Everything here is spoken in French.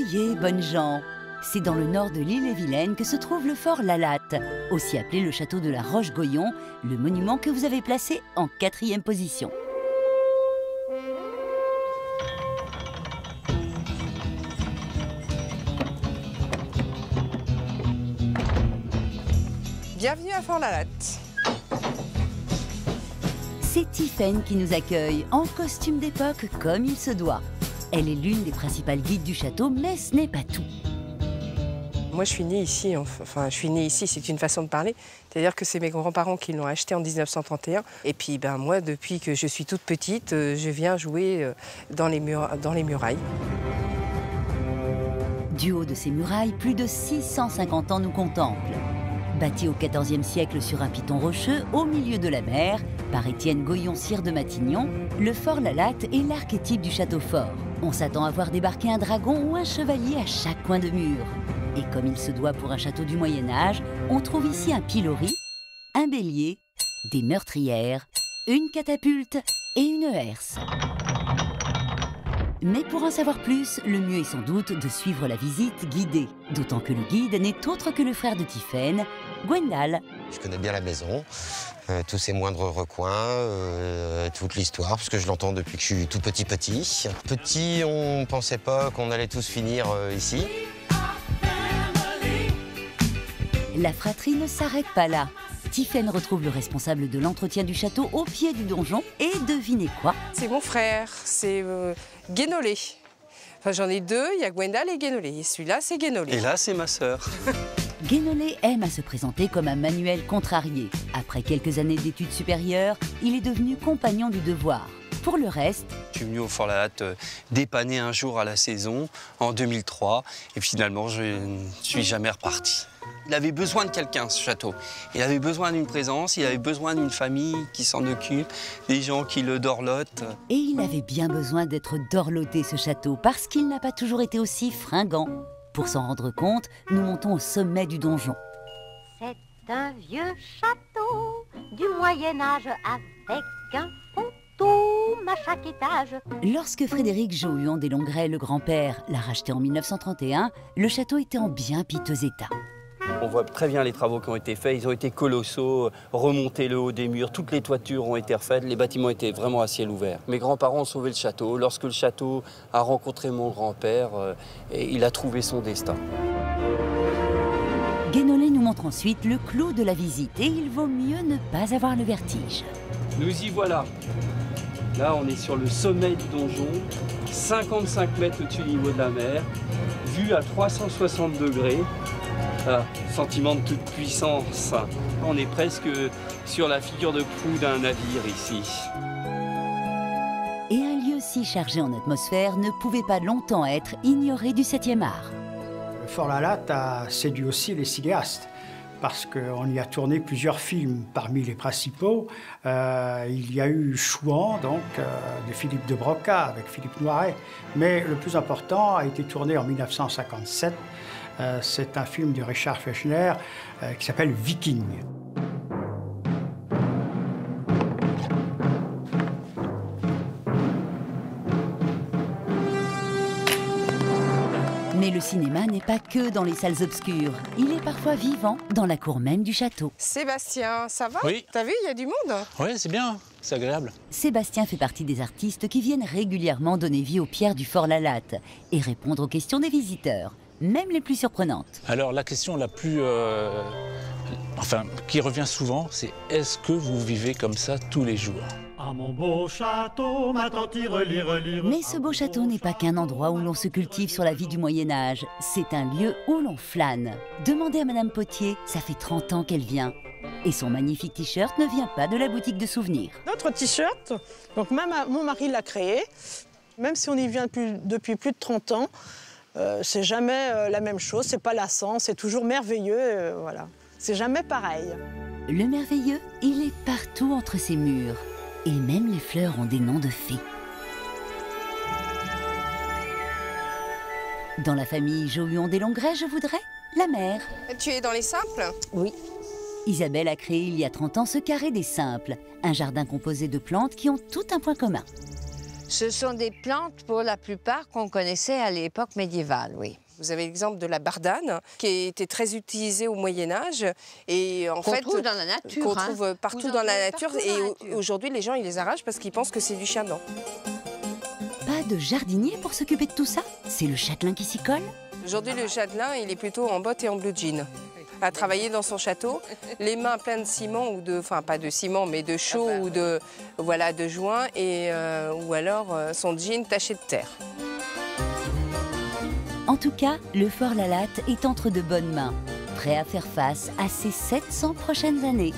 Ayez, bonnes gens! C'est dans le nord de l'Île-et-Vilaine que se trouve le fort Lalatte, aussi appelé le château de la Roche-Goyon, le monument que vous avez placé en 4e position. Bienvenue à Fort Lalatte. C'est Tiffaine qui nous accueille, en costume d'époque comme il se doit. Elle est l'une des principales guides du château, mais ce n'est pas tout. Moi, je suis née ici. Enfin, je suis née ici, c'est une façon de parler. C'est-à-dire que c'est mes grands-parents qui l'ont acheté en 1931. Et puis, moi, depuis que je suis toute petite, je viens jouer dans les murailles. Du haut de ces murailles, plus de 650 ans nous contemplent. Bâti au XIVe siècle sur un piton rocheux, au milieu de la mer, par Étienne Goyon, sire de Matignon, le fort Lalatte est l'archétype du château fort. On s'attend à voir débarquer un dragon ou un chevalier à chaque coin de mur. Et comme il se doit pour un château du Moyen-Âge, on trouve ici un pilori, un bélier, des meurtrières, une catapulte et une herse. Mais pour en savoir plus, le mieux est sans doute de suivre la visite guidée. D'autant que le guide n'est autre que le frère de Tiffaine, Gwendal. Je connais bien la maison, tous ses moindres recoins, toute l'histoire, parce que je l'entends depuis que je suis tout petit. Petit, on ne pensait pas qu'on allait tous finir ici. La fratrie ne s'arrête pas là. Tiffaine retrouve le responsable de l'entretien du château au pied du donjon et devinez quoi? C'est mon frère, c'est Guénolé. Enfin, j'en ai deux, il y a Gwendal et Guénolé. Et celui-là, c'est Guénolé. Et là, c'est ma sœur. Guénolé aime à se présenter comme un manuel contrarié. Après quelques années d'études supérieures, il est devenu compagnon du devoir. Pour le reste... Je suis venu au Fort Lalatte dépanner un jour à la saison, en 2003, et finalement, je ne suis jamais reparti. Il avait besoin de quelqu'un, ce château. Il avait besoin d'une présence, il avait besoin d'une famille qui s'en occupe, des gens qui le dorlotent. Et il avait bien besoin d'être dorloté, ce château, parce qu'il n'a pas toujours été aussi fringant. Pour s'en rendre compte, nous montons au sommet du donjon. C'est un vieux château du Moyen-Âge avec un fantôme à chaque étage. Lorsque Frédéric Johuan des Longrets, le grand-père, l'a racheté en 1931, le château était en bien piteux état. On voit très bien les travaux qui ont été faits, ils ont été colossaux, remonter le haut des murs, toutes les toitures ont été refaites, les bâtiments étaient vraiment à ciel ouvert. Mes grands-parents ont sauvé le château. Lorsque le château a rencontré mon grand-père, il a trouvé son destin. Guénolé nous montre ensuite le clou de la visite et il vaut mieux ne pas avoir le vertige. Nous y voilà. Là, on est sur le sommet du donjon, 55 mètres au-dessus du niveau de la mer, vue à 360 degrés. Ah, sentiment de toute puissance. On est presque sur la figure de proue d'un navire ici. Et un lieu si chargé en atmosphère ne pouvait pas longtemps être ignoré du 7e art. Le Fort Lalatte a séduit aussi les cinéastes, parce qu'on y a tourné plusieurs films. Parmi les principaux, il y a eu Chouan, donc, de Philippe de Broca, avec Philippe Noiret. Mais le plus important a été tourné en 1957. C'est un film de Richard Fechner qui s'appelle Viking. Mais le cinéma n'est pas que dans les salles obscures. Il est parfois vivant dans la cour même du château. Sébastien, ça va? Oui. T'as vu, il y a du monde? Oui, c'est bien, c'est agréable. Sébastien fait partie des artistes qui viennent régulièrement donner vie aux pierres du Fort Lalatte et répondre aux questions des visiteurs, même les plus surprenantes. Alors la question la plus... qui revient souvent, c'est est-ce que vous vivez comme ça tous les jours? À mon beau château, ma tante relire. Mais ce beau château n'est pas qu'un endroit où l'on se cultive sur la vie du Moyen-Âge. C'est un lieu où l'on flâne. Demandez à Madame Potier, ça fait 30 ans qu'elle vient. Et son magnifique t-shirt ne vient pas de la boutique de souvenirs. Notre t-shirt, donc même mon mari l'a créé, même si on y vient depuis plus de 30 ans, c'est jamais la même chose, c'est pas lassant, c'est toujours merveilleux, voilà. C'est jamais pareil. Le merveilleux, il est partout entre ces murs. Et même les fleurs ont des noms de fées. Dans la famille Johuan des Longrets, je voudrais la mer. Tu es dans les simples? Oui. Isabelle a créé il y a 30 ans ce carré des simples, un jardin composé de plantes qui ont tout un point commun. Ce sont des plantes, pour la plupart, qu'on connaissait à l'époque médiévale, oui. Vous avez l'exemple de la bardane, qui était très utilisée au Moyen-Âge. Et en fait, qu'on trouve dans la nature. Qu'on trouve partout dans la nature. Et aujourd'hui, les gens, ils les arrachent parce qu'ils pensent que c'est du chien blanc. Pas de jardinier pour s'occuper de tout ça? C'est le châtelain qui s'y colle? Aujourd'hui, le châtelain, il est plutôt en bottes et en blue jean, à travailler dans son château, les mains pleines de ciment, ou de, enfin pas de ciment, mais de chaux ou de, voilà, de joint, et, ou alors son jean taché de terre. En tout cas, le Fort Lalatte est entre de bonnes mains, prêt à faire face à ces 700 prochaines années.